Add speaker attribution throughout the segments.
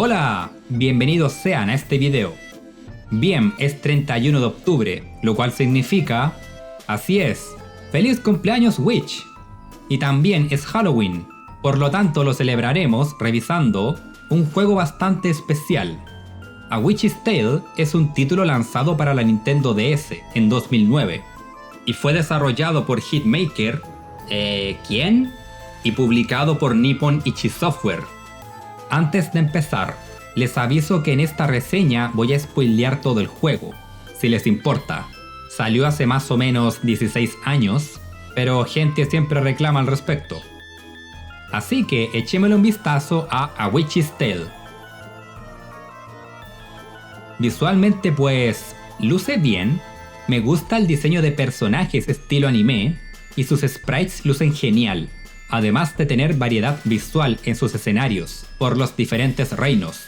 Speaker 1: Hola, bienvenidos sean a este video. Bien, es 31 de octubre, lo cual significa... Así es, ¡feliz cumpleaños Witch! Y también es Halloween, por lo tanto lo celebraremos revisando un juego bastante especial. A Witch's Tale es un título lanzado para la Nintendo DS en 2009 y fue desarrollado por Hitmaker, ¿quién? Y publicado por Nippon Ichi Software. Antes de empezar, les aviso que en esta reseña voy a spoilear todo el juego, si les importa. Salió hace más o menos 16 años, pero gente siempre reclama al respecto. Así que echémosle un vistazo a Witch's Tale. Visualmente pues, luce bien, me gusta el diseño de personajes estilo anime y sus sprites lucen genial, además de tener variedad visual en sus escenarios por los diferentes reinos.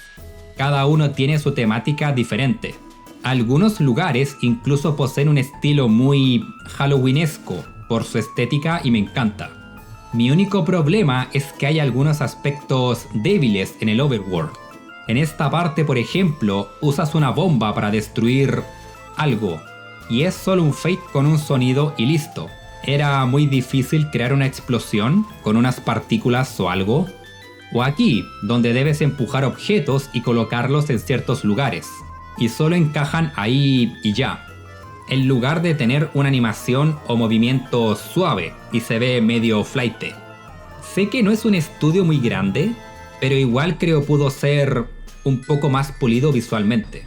Speaker 1: Cada uno tiene su temática diferente. Algunos lugares incluso poseen un estilo muy halloweenesco por su estética y me encanta. Mi único problema es que hay algunos aspectos débiles en el overworld. En esta parte, por ejemplo, usas una bomba para destruir algo, y es solo un fake con un sonido y listo. Era muy difícil crear una explosión con unas partículas o algo. O aquí, donde debes empujar objetos y colocarlos en ciertos lugares, y solo encajan ahí y ya, en lugar de tener una animación o movimiento suave y se ve medio flaite. Sé que no es un estudio muy grande, pero igual creo pudo ser un poco más pulido visualmente.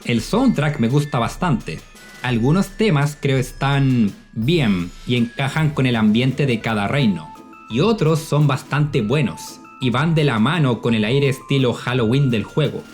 Speaker 1: El soundtrack me gusta bastante. Algunos temas creo están bien y encajan con el ambiente de cada reino, y otros son bastante buenos y van de la mano con el aire estilo Halloween del juego.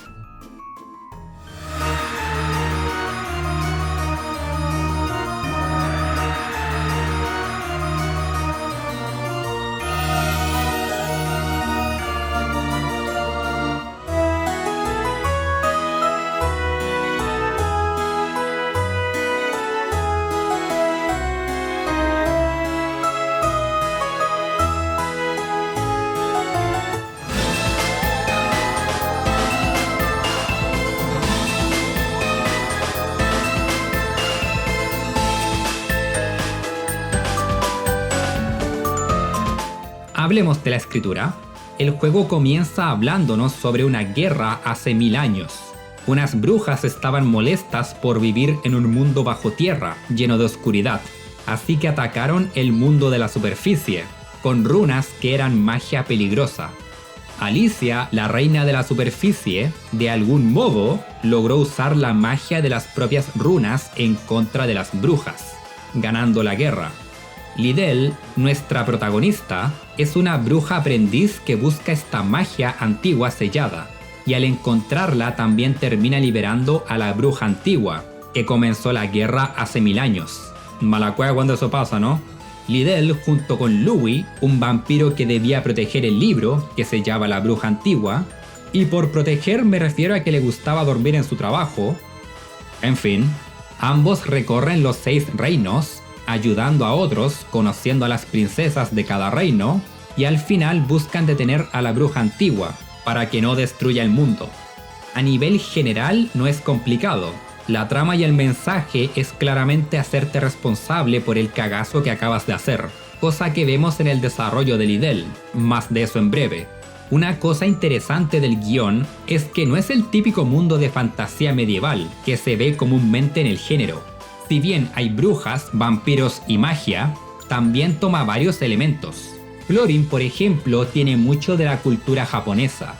Speaker 1: Hablemos de la escritura. El juego comienza hablándonos sobre una guerra hace 1000 años. Unas brujas estaban molestas por vivir en un mundo bajo tierra, lleno de oscuridad, así que atacaron el mundo de la superficie, con runas que eran magia peligrosa. Alicia, la reina de la superficie, de algún modo, logró usar la magia de las propias runas en contra de las brujas, ganando la guerra. Lidel, nuestra protagonista, es una bruja aprendiz que busca esta magia antigua sellada, y al encontrarla también termina liberando a la bruja antigua, que comenzó la guerra hace 1000 años. Mala cueva cuando eso pasa, ¿no? Lidel, junto con Louis, un vampiro que debía proteger el libro que sellaba la bruja antigua, y por proteger me refiero a que le gustaba dormir en su trabajo. En fin, ambos recorren los 6 reinos, ayudando a otros, conociendo a las princesas de cada reino, y al final buscan detener a la bruja antigua, para que no destruya el mundo. A nivel general no es complicado, la trama y el mensaje es claramente hacerte responsable por el cagazo que acabas de hacer, cosa que vemos en el desarrollo de Lidel, más de eso en breve. Una cosa interesante del guión es que no es el típico mundo de fantasía medieval que se ve comúnmente en el género. Si bien hay brujas, vampiros y magia, también toma varios elementos. Florin, por ejemplo, tiene mucho de la cultura japonesa.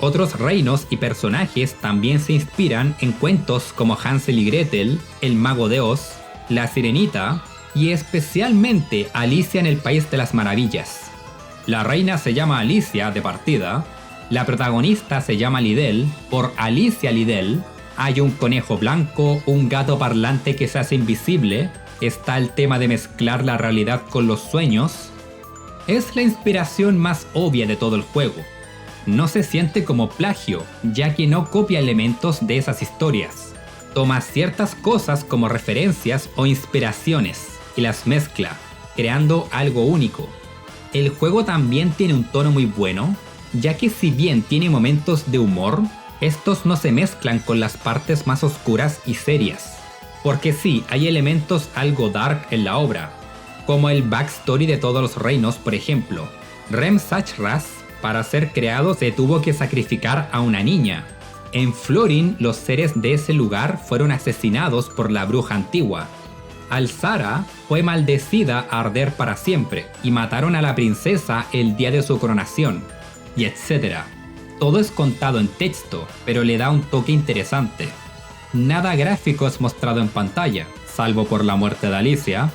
Speaker 1: Otros reinos y personajes también se inspiran en cuentos como Hansel y Gretel, El Mago de Oz, La Sirenita y especialmente Alicia en el País de las Maravillas. La reina se llama Alicia de partida, la protagonista se llama Lidel por Alicia Lidel. Hay un conejo blanco, un gato parlante que se hace invisible, está el tema de mezclar la realidad con los sueños. Es la inspiración más obvia de todo el juego. No se siente como plagio, ya que no copia elementos de esas historias. Toma ciertas cosas como referencias o inspiraciones y las mezcla, creando algo único. El juego también tiene un tono muy bueno, ya que si bien tiene momentos de humor, estos no se mezclan con las partes más oscuras y serias. Porque sí, hay elementos algo dark en la obra, como el backstory de todos los reinos, por ejemplo. Remsachras, para ser creado, se tuvo que sacrificar a una niña. En Florin, los seres de ese lugar fueron asesinados por la bruja antigua. Alzara fue maldecida a arder para siempre, y mataron a la princesa el día de su coronación, y etc. Todo es contado en texto, pero le da un toque interesante. Nada gráfico es mostrado en pantalla, salvo por la muerte de Alicia.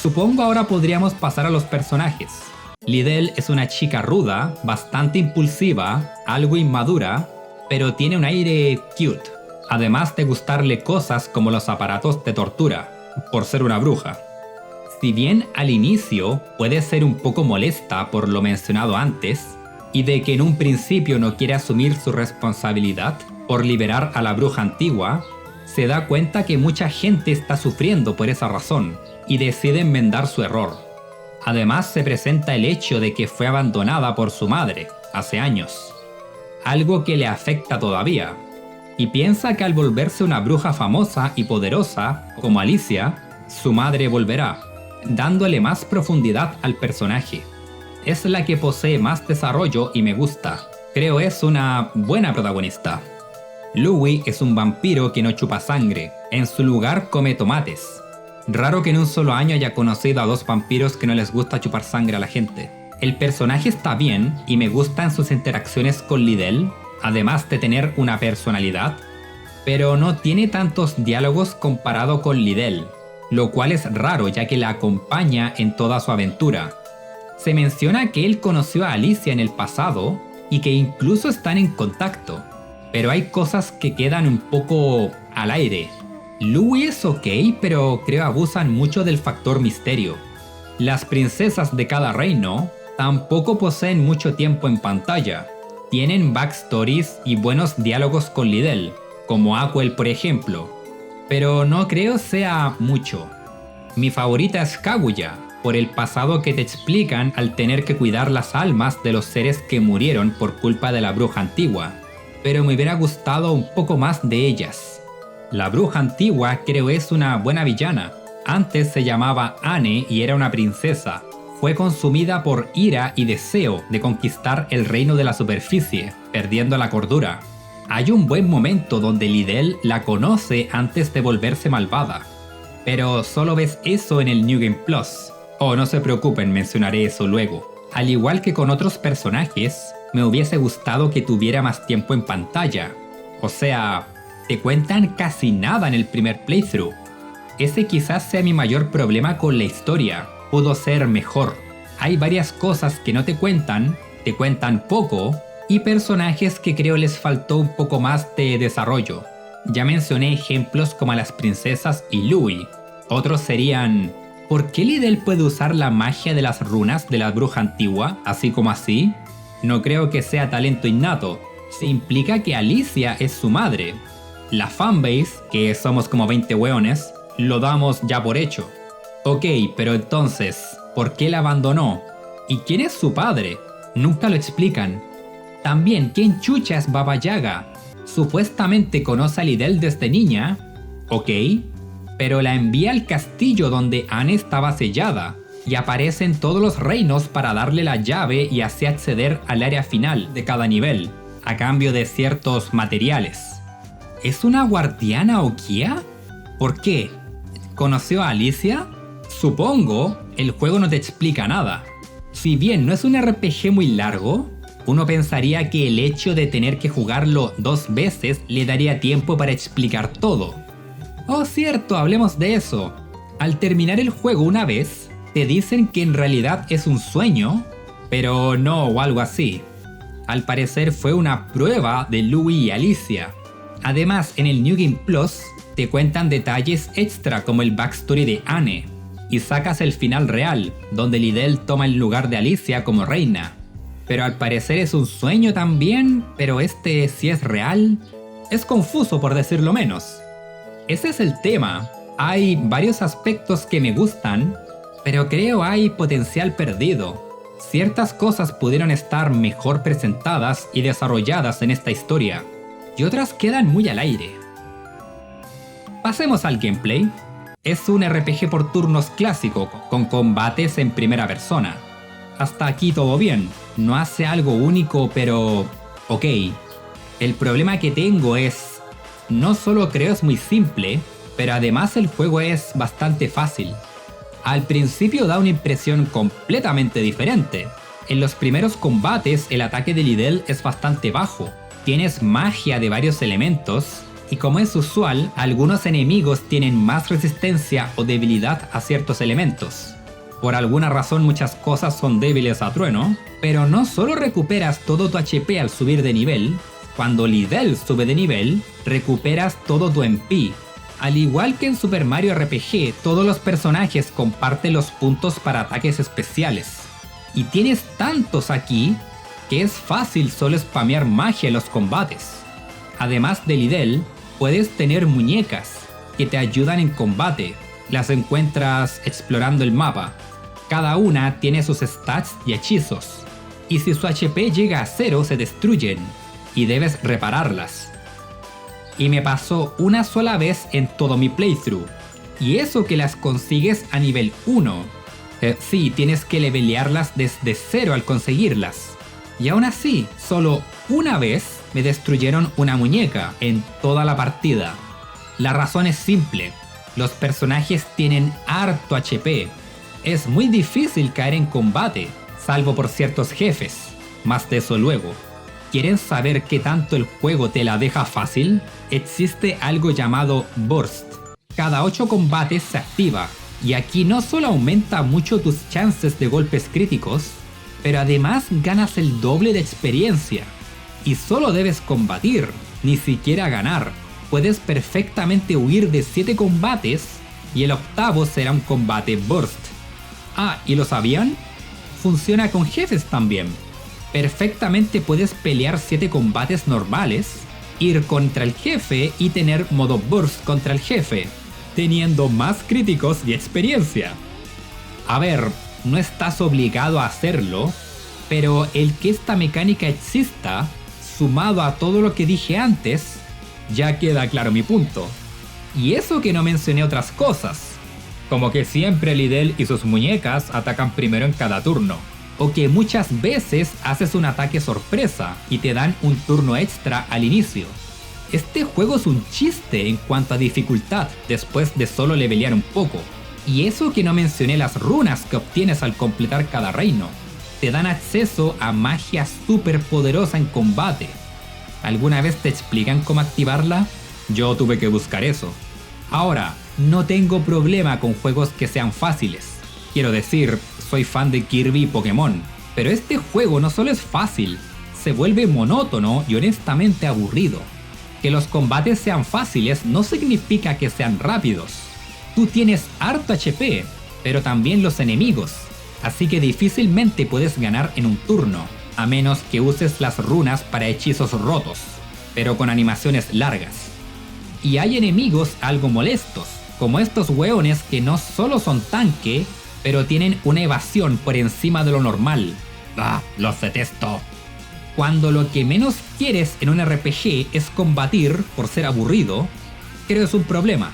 Speaker 1: Supongo ahora podríamos pasar a los personajes. Lidl es una chica ruda, bastante impulsiva, algo inmadura, pero tiene un aire cute, además de gustarle cosas como los aparatos de tortura, por ser una bruja. Si bien al inicio puede ser un poco molesta por lo mencionado antes, y de que en un principio no quiere asumir su responsabilidad por liberar a la bruja antigua, se da cuenta que mucha gente está sufriendo por esa razón, y decide enmendar su error. Además se presenta el hecho de que fue abandonada por su madre, hace años, algo que le afecta todavía, y piensa que al volverse una bruja famosa y poderosa, como Alicia, su madre volverá, dándole más profundidad al personaje. Es la que posee más desarrollo y me gusta. Creo es una buena protagonista. Louis es un vampiro que no chupa sangre, en su lugar come tomates. Raro que en un solo año haya conocido a dos vampiros que no les gusta chupar sangre a la gente. El personaje está bien y me gustan sus interacciones con Lidl, además de tener una personalidad, pero no tiene tantos diálogos comparado con Lidl, lo cual es raro ya que la acompaña en toda su aventura. Se menciona que él conoció a Alicia en el pasado y que incluso están en contacto, pero hay cosas que quedan un poco al aire. Louis es ok, pero creo abusan mucho del factor misterio. Las princesas de cada reino tampoco poseen mucho tiempo en pantalla. Tienen backstories y buenos diálogos con Lidl, como Aquel por ejemplo, pero no creo sea mucho. Mi favorita es Kaguya, por el pasado que te explican al tener que cuidar las almas de los seres que murieron por culpa de la bruja antigua, pero me hubiera gustado un poco más de ellas. La bruja antigua creo es una buena villana. Antes se llamaba Anne y era una princesa. Fue consumida por ira y deseo de conquistar el reino de la superficie, perdiendo la cordura. Hay un buen momento donde Lidl la conoce antes de volverse malvada, pero solo ves eso en el New Game Plus. Oh, no se preocupen, mencionaré eso luego. Al igual que con otros personajes, me hubiese gustado que tuviera más tiempo en pantalla. O sea, te cuentan casi nada en el primer playthrough. Ese quizás sea mi mayor problema con la historia. Pudo ser mejor. Hay varias cosas que no te cuentan poco, y personajes que creo les faltó un poco más de desarrollo. Ya mencioné ejemplos como a las princesas y Louis. Otros serían: ¿por qué Lidl puede usar la magia de las runas de la bruja antigua, así como así? No creo que sea talento innato. Se implica que Alicia es su madre. La fanbase, que somos como 20 hueones, lo damos ya por hecho. Ok, pero entonces, ¿por qué la abandonó? ¿Y quién es su padre? Nunca lo explican. También, ¿quién chucha es Baba Yaga? Supuestamente conoce a Lidl desde niña. Ok, pero la envía al castillo donde Anne estaba sellada, y aparece en todos los reinos para darle la llave y así acceder al área final de cada nivel, a cambio de ciertos materiales. ¿Es una guardiana Okia? ¿Por qué? ¿Conoció a Alicia? Supongo, el juego no te explica nada. Si bien no es un RPG muy largo, uno pensaría que el hecho de tener que jugarlo 2 veces le daría tiempo para explicar todo. Oh, cierto, hablemos de eso. Al terminar el juego una vez, te dicen que en realidad es un sueño, pero no o algo así. Al parecer fue una prueba de Louis y Alicia. Además, en el New Game Plus te cuentan detalles extra como el backstory de Anne, y sacas el final real, donde Lidl toma el lugar de Alicia como reina. Pero al parecer es un sueño también, pero si es real, es confuso por decirlo menos. Ese es el tema. Hay varios aspectos que me gustan, pero creo hay potencial perdido. Ciertas cosas pudieron estar mejor presentadas y desarrolladas en esta historia, y otras quedan muy al aire. Pasemos al gameplay. Es un RPG por turnos clásico, con combates en primera persona. Hasta aquí todo bien, no hace algo único, pero... ok. El problema que tengo es... no solo creo es muy simple, pero además el juego es bastante fácil. Al principio da una impresión completamente diferente. En los primeros combates el ataque de Lidl es bastante bajo. Tienes magia de varios elementos, y como es usual, algunos enemigos tienen más resistencia o debilidad a ciertos elementos. Por alguna razón muchas cosas son débiles a trueno, pero no solo recuperas todo tu HP al subir de nivel, cuando Lidl sube de nivel, recuperas todo tu MP. Al igual que en Super Mario RPG, todos los personajes comparten los puntos para ataques especiales. Y tienes tantos aquí, que es fácil solo spamear magia en los combates. Además de Lidl, puedes tener muñecas, que te ayudan en combate. Las encuentras explorando el mapa. Cada una tiene sus stats y hechizos. Y si su HP llega a 0 se destruyen, y debes repararlas. Y me pasó una sola vez en todo mi playthrough. Y eso que las consigues a nivel 1. Sí, tienes que levelearlas desde 0 al conseguirlas. Y aún así, solo una vez me destruyeron una muñeca en toda la partida. La razón es simple. Los personajes tienen harto HP. Es muy difícil caer en combate, salvo por ciertos jefes. Más de eso luego. ¿Quieren saber qué tanto el juego te la deja fácil? Existe algo llamado Burst. Cada 8 combates se activa, y aquí no solo aumenta mucho tus chances de golpes críticos, pero además ganas el doble de experiencia. Y solo debes combatir, ni siquiera ganar. Puedes perfectamente huir de 7 combates, y el octavo será un combate Burst. Ah, ¿y lo sabían? Funciona con jefes también. Perfectamente puedes pelear 7 combates normales, ir contra el jefe y tener modo burst contra el jefe, teniendo más críticos y experiencia. A ver, no estás obligado a hacerlo, pero el que esta mecánica exista, sumado a todo lo que dije antes, ya queda claro mi punto. Y eso que no mencioné otras cosas, como que siempre Lidl y sus muñecas atacan primero en cada turno. O que muchas veces haces un ataque sorpresa y te dan un turno extra al inicio. Este juego es un chiste en cuanto a dificultad después de solo levelear un poco. Y eso que no mencioné las runas que obtienes al completar cada reino. Te dan acceso a magia súper poderosa en combate. ¿Alguna vez te explican cómo activarla? Yo tuve que buscar eso. Ahora, no tengo problema con juegos que sean fáciles. Quiero decir, soy fan de Kirby y Pokémon, pero este juego no solo es fácil, se vuelve monótono y honestamente aburrido. Que los combates sean fáciles no significa que sean rápidos. Tú tienes harto HP, pero también los enemigos, así que difícilmente puedes ganar en un turno, a menos que uses las runas para hechizos rotos, pero con animaciones largas. Y hay enemigos algo molestos, como estos hueones que no solo son tanque, pero tienen una evasión por encima de lo normal. ¡Ah! ¡Los detesto! Cuando lo que menos quieres en un RPG es combatir por ser aburrido, creo es un problema.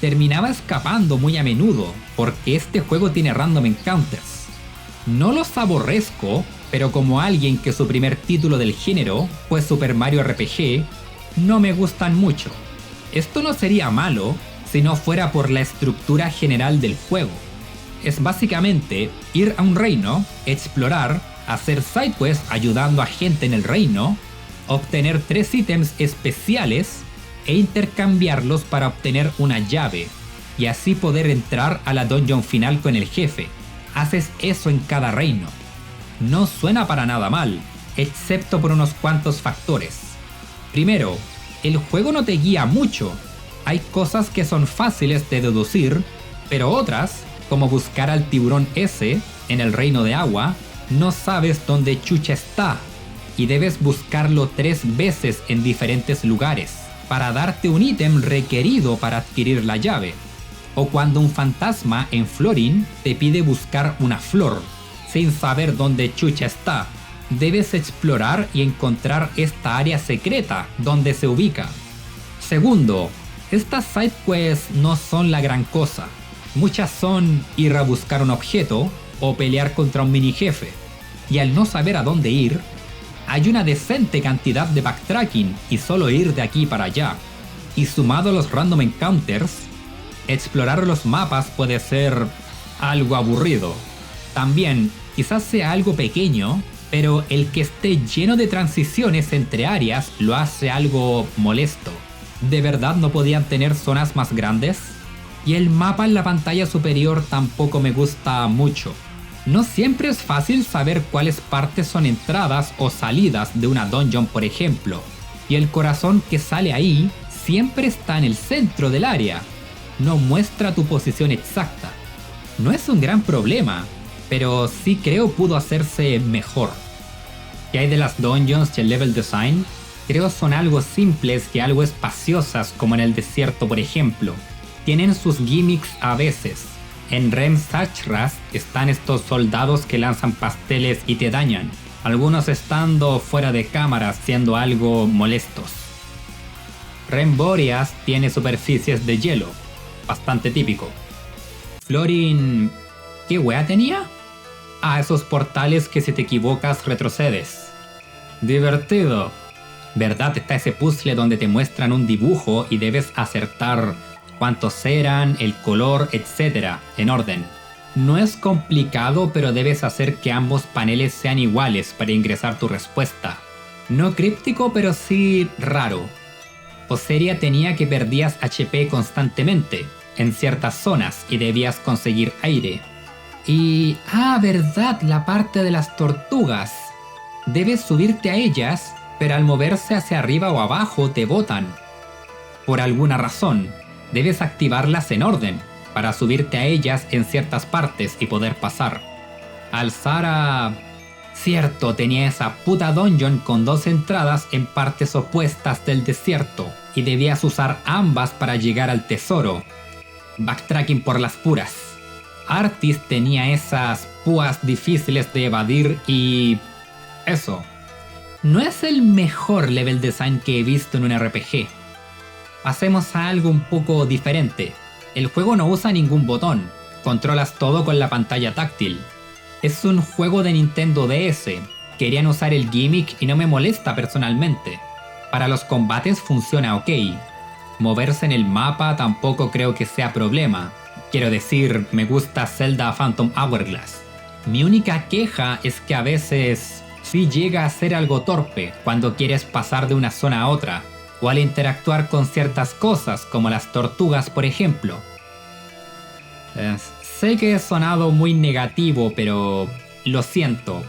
Speaker 1: Terminaba escapando muy a menudo, porque este juego tiene random encounters. No los aborrezco, pero como alguien que su primer título del género fue Super Mario RPG, no me gustan mucho. Esto no sería malo si no fuera por la estructura general del juego. Es básicamente ir a un reino, explorar, hacer sidequests ayudando a gente en el reino, obtener 3 ítems especiales e intercambiarlos para obtener una llave, y así poder entrar a la dungeon final con el jefe. Haces eso en cada reino. No suena para nada mal, excepto por unos cuantos factores. Primero, el juego no te guía mucho. Hay cosas que son fáciles de deducir, pero otras, como buscar al tiburón ese en el reino de agua, no sabes dónde chucha está, y debes buscarlo 3 veces en diferentes lugares para darte un ítem requerido para adquirir la llave. O cuando un fantasma en Florin te pide buscar una flor. sin saber dónde chucha está. Debes explorar y encontrar esta área secreta donde se ubica. Segundo, estas sidequests no son la gran cosa. Muchas son ir a buscar un objeto o pelear contra un mini jefe. Y al no saber a dónde ir, hay una decente cantidad de backtracking y solo ir de aquí para allá. Y sumado a los random encounters, explorar los mapas puede ser algo aburrido. También, quizás sea algo pequeño, pero el que esté lleno de transiciones entre áreas lo hace algo molesto. ¿De verdad no podían tener zonas más grandes? Y el mapa en la pantalla superior tampoco me gusta mucho. No siempre es fácil saber cuáles partes son entradas o salidas de una dungeon, por ejemplo. Y el corazón que sale ahí siempre está en el centro del área. No muestra tu posición exacta. No es un gran problema, pero sí creo pudo hacerse mejor. ¿Qué hay de las dungeons y el level design? Creo son algo simples y algo espaciosas, como en el desierto, por ejemplo. Tienen sus gimmicks a veces. En Rem Sachras están estos soldados que lanzan pasteles y te dañan, algunos estando fuera de cámara siendo algo molestos. Rem Boreas tiene superficies de hielo, bastante típico. Florin... ¿qué wea tenía? Ah, esos portales que si te equivocas retrocedes. Divertido. ¿Verdad? Está ese puzzle donde te muestran un dibujo y debes acertar cuántos eran, el color, etc. en orden. No es complicado, pero debes hacer que ambos paneles sean iguales para ingresar tu respuesta. No críptico, pero sí raro. Oseria tenía que perdías HP constantemente en ciertas zonas y debías conseguir aire. Y... verdad, la parte de las tortugas. Debes subirte a ellas, pero al moverse hacia arriba o abajo te botan. Por alguna razón, debes activarlas en orden, para subirte a ellas en ciertas partes y poder pasar. Alzar a... Cierto, tenía esa puta dungeon con 2 entradas en partes opuestas del desierto, y debías usar ambas para llegar al tesoro. Backtracking por las puras. Artis tenía esas púas difíciles de evadir y... eso. No es el mejor level design que he visto en un RPG. Pasemos a algo un poco diferente. El juego no usa ningún botón, controlas todo con la pantalla táctil. Es un juego de Nintendo DS, querían usar el gimmick y no me molesta personalmente. Para los combates funciona ok. Moverse en el mapa tampoco creo que sea problema. Quiero decir, me gusta Zelda Phantom Hourglass. Mi única queja es que a veces sí llega a ser algo torpe cuando quieres pasar de una zona a otra, o al interactuar con ciertas cosas como las tortugas, por ejemplo. Sé que he sonado muy negativo, pero lo siento.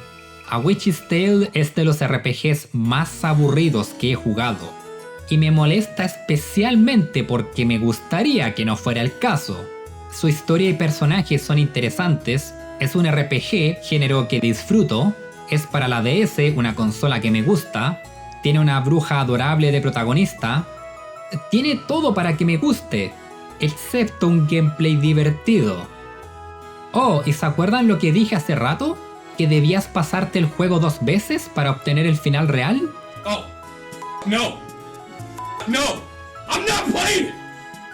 Speaker 1: A Witch's Tale es de los RPGs más aburridos que he jugado, y me molesta especialmente porque me gustaría que no fuera el caso. Su historia y personajes son interesantes, es un RPG, género que disfruto, es para la DS, una consola que me gusta, tiene una bruja adorable de protagonista, tiene todo para que me guste, excepto un gameplay divertido. Oh, ¿y se acuerdan lo que dije hace rato? ¿Que debías pasarte el juego 2 veces para obtener el final real?
Speaker 2: Oh, no, no, I'm not playing,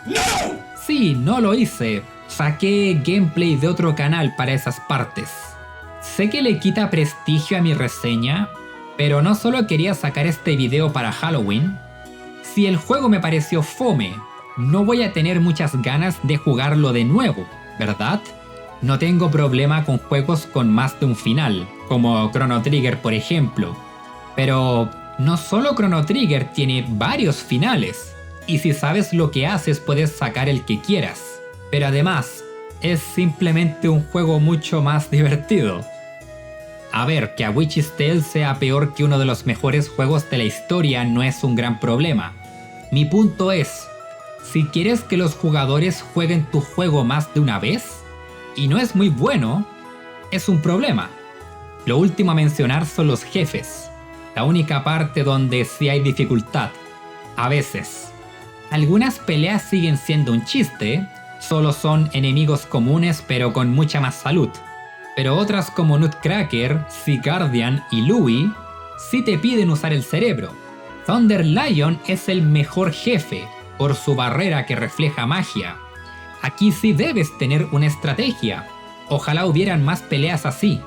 Speaker 2: no.
Speaker 1: Sí, no lo hice. Saqué gameplay de otro canal para esas partes. Sé que le quita prestigio a mi reseña, pero no solo quería sacar este video para Halloween. Si el juego me pareció fome, no voy a tener muchas ganas de jugarlo de nuevo, ¿verdad? No tengo problema con juegos con más de un final, como Chrono Trigger por ejemplo. Pero no solo Chrono Trigger tiene varios finales, y si sabes lo que haces puedes sacar el que quieras. Pero además, es simplemente un juego mucho más divertido. A ver, que A Witch's Tale sea peor que uno de los mejores juegos de la historia no es un gran problema. Mi punto es, si quieres que los jugadores jueguen tu juego más de una vez, y no es muy bueno, es un problema. Lo último a mencionar son los jefes, la única parte donde sí hay dificultad, a veces. Algunas peleas siguen siendo un chiste, solo son enemigos comunes pero con mucha más salud. Pero otras como Nutcracker, Sea Guardian y Louie sí te piden usar el cerebro. Thunder Lion es el mejor jefe por su barrera que refleja magia. Aquí sí debes tener una estrategia. Ojalá hubieran más peleas así.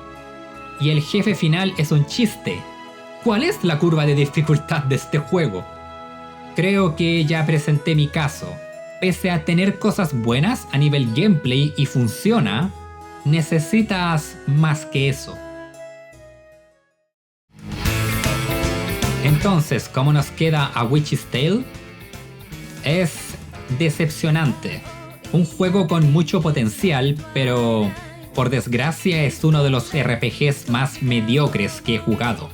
Speaker 1: Y el jefe final es un chiste. ¿Cuál es la curva de dificultad de este juego? Creo que ya presenté mi caso. Pese a tener cosas buenas a nivel gameplay y funciona, necesitas más que eso. Entonces, ¿cómo nos queda A Witch's Tale? Es decepcionante. Un juego con mucho potencial, pero por desgracia es uno de los RPGs más mediocres que he jugado.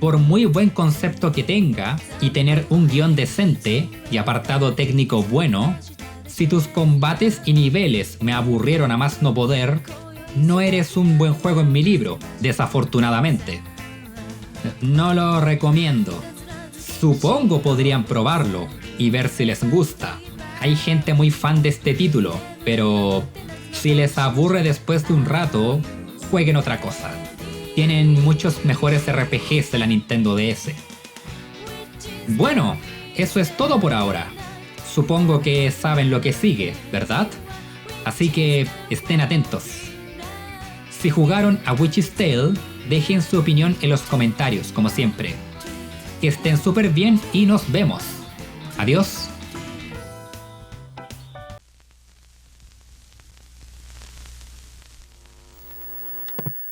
Speaker 1: Por muy buen concepto que tenga y tener un guión decente y apartado técnico bueno, si tus combates y niveles me aburrieron a más no poder, no eres un buen juego en mi libro, desafortunadamente. No lo recomiendo. Supongo podrían probarlo y ver si les gusta. Hay gente muy fan de este título, pero si les aburre después de un rato, jueguen otra cosa. Tienen muchos mejores RPGs de la Nintendo DS. Bueno, eso es todo por ahora. Supongo que saben lo que sigue, ¿verdad? Así que estén atentos. Si jugaron a Witch's Tale, dejen su opinión en los comentarios, como siempre. Que estén súper bien y nos vemos. Adiós.